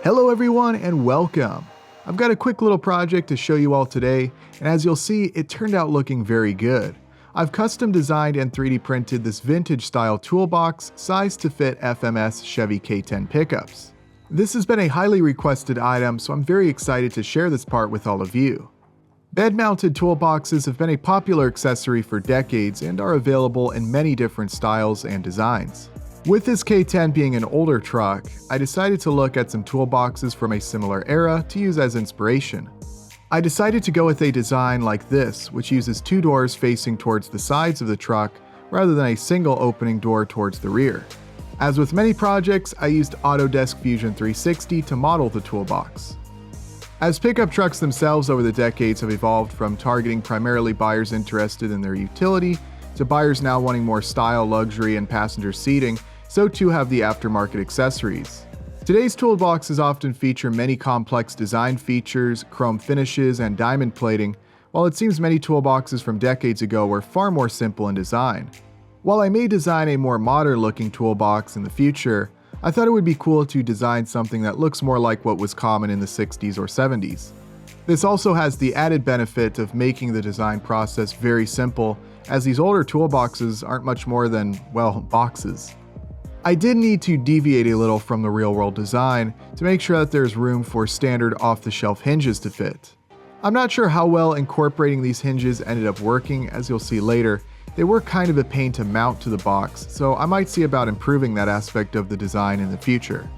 Hello everyone and welcome! I've got a quick little project to show you all today, and as you'll see, it turned out looking very good. I've custom designed and 3D printed this vintage style toolbox sized to fit FMS Chevy K10 pickups. This has been a highly requested item, so I'm very excited to share this part with all of you. Bed-mounted toolboxes have been a popular accessory for decades and are available in many different styles and designs. With this K10 being an older truck, I decided to look at some toolboxes from a similar era to use as inspiration. I decided to go with a design like this, which uses two doors facing towards the sides of the truck rather than a single opening door towards the rear. As with many projects, I used Autodesk Fusion 360 to model the toolbox. As pickup trucks themselves over the decades have evolved from targeting primarily buyers interested in their utility to buyers now wanting more style, luxury, and passenger seating, so too have the aftermarket accessories. Today's toolboxes often feature many complex design features, chrome finishes, and diamond plating, while it seems many toolboxes from decades ago were far more simple in design. While I may design a more modern-looking toolbox in the future, I thought it would be cool to design something that looks more like what was common in the 60s or 70s. This also has the added benefit of making the design process very simple, as these older toolboxes aren't much more than, well, boxes. I did need to deviate a little from the real-world design to make sure that there's room for standard off-the-shelf hinges to fit. I'm not sure how well incorporating these hinges ended up working, as you'll see later. They were kind of a pain to mount to the box, so I might see about improving that aspect of the design in the future.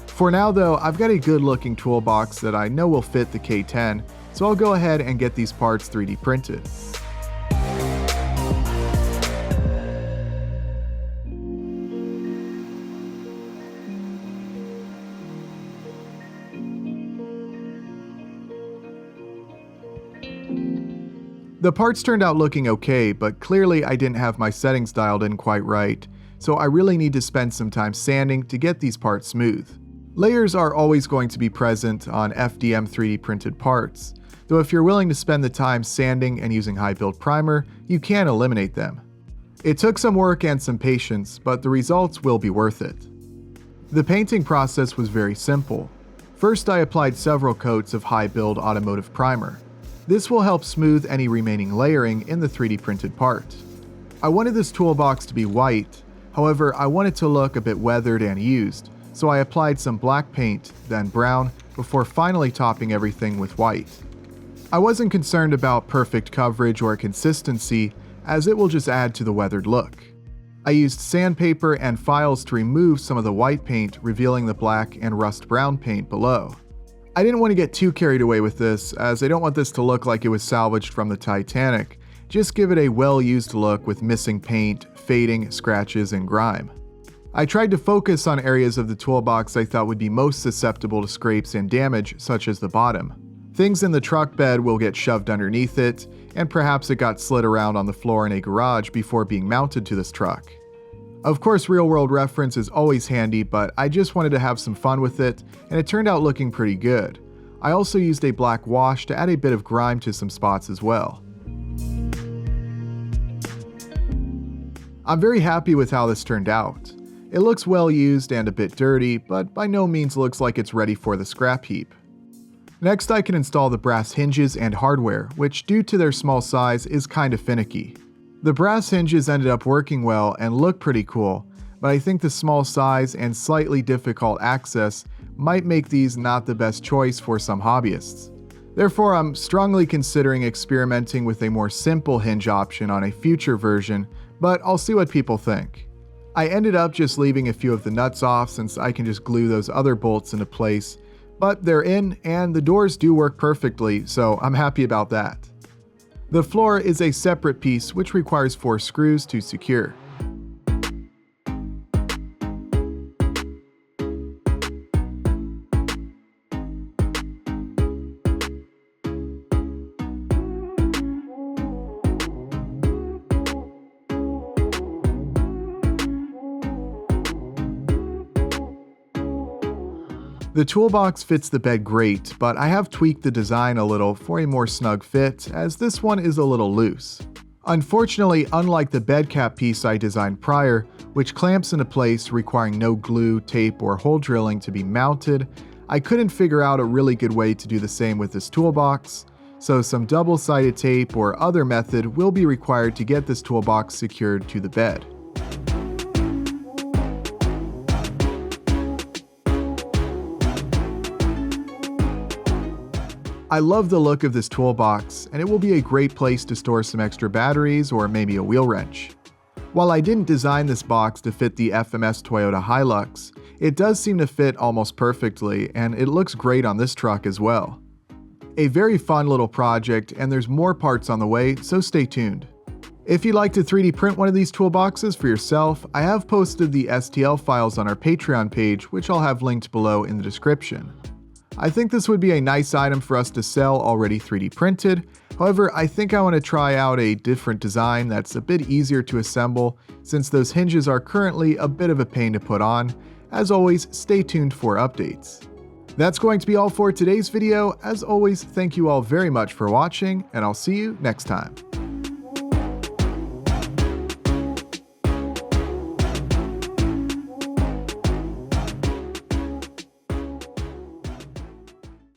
For now though, I've got a good-looking toolbox that I know will fit the K10, so I'll go ahead and get these parts 3D printed. The parts turned out looking okay, but clearly I didn't have my settings dialed in quite right, so I really need to spend some time sanding to get these parts smooth. Layers are always going to be present on FDM 3D printed parts, though if you're willing to spend the time sanding and using high build primer, you can eliminate them. It took some work and some patience, but the results will be worth it. The painting process was very simple. First, I applied several coats of high build automotive primer. This will help smooth any remaining layering in the 3D printed part. I wanted this toolbox to be white, however I want it to look a bit weathered and used, so I applied some black paint, then brown, before finally topping everything with white. I wasn't concerned about perfect coverage or consistency, as it will just add to the weathered look. I used sandpaper and files to remove some of the white paint, revealing the black and rust brown paint below. I didn't want to get too carried away with this, as I don't want this to look like it was salvaged from the Titanic. Just give it a well-used look with missing paint, fading, scratches, and grime. I tried to focus on areas of the toolbox I thought would be most susceptible to scrapes and damage, such as the bottom. Things in the truck bed will get shoved underneath it, and perhaps it got slid around on the floor in a garage before being mounted to this truck. Of course, real-world reference is always handy, but I just wanted to have some fun with it, and it turned out looking pretty good. I also used a black wash to add a bit of grime to some spots as well. I'm very happy with how this turned out. It looks well used and a bit dirty, but by no means looks like it's ready for the scrap heap. Next, I can install the brass hinges and hardware, which due to their small size is kind of finicky. The brass hinges ended up working well and look pretty cool, but I think the small size and slightly difficult access might make these not the best choice for some hobbyists. Therefore, I'm strongly considering experimenting with a more simple hinge option on a future version, but I'll see what people think. I ended up just leaving a few of the nuts off since I can just glue those other bolts into place, but they're in and the doors do work perfectly, so I'm happy about that. The floor is a separate piece which requires 4 screws to secure. The toolbox fits the bed great, but I have tweaked the design a little for a more snug fit, as this one is a little loose. Unfortunately, unlike the bed cap piece I designed prior, which clamps into place requiring no glue, tape, or hole drilling to be mounted, I couldn't figure out a really good way to do the same with this toolbox, so some double-sided tape or other method will be required to get this toolbox secured to the bed. I love the look of this toolbox, and it will be a great place to store some extra batteries or maybe a wheel wrench. While I didn't design this box to fit the FMS Toyota Hilux, it does seem to fit almost perfectly, and it looks great on this truck as well. A very fun little project, and there's more parts on the way, so stay tuned. If you'd like to 3D print one of these toolboxes for yourself, I have posted the STL files on our Patreon page, which I'll have linked below in the description. I think this would be a nice item for us to sell already 3D printed. However, I think I want to try out a different design that's a bit easier to assemble, since those hinges are currently a bit of a pain to put on. As always, stay tuned for updates. That's going to be all for today's video. As always, thank you all very much for watching, and I'll see you next time.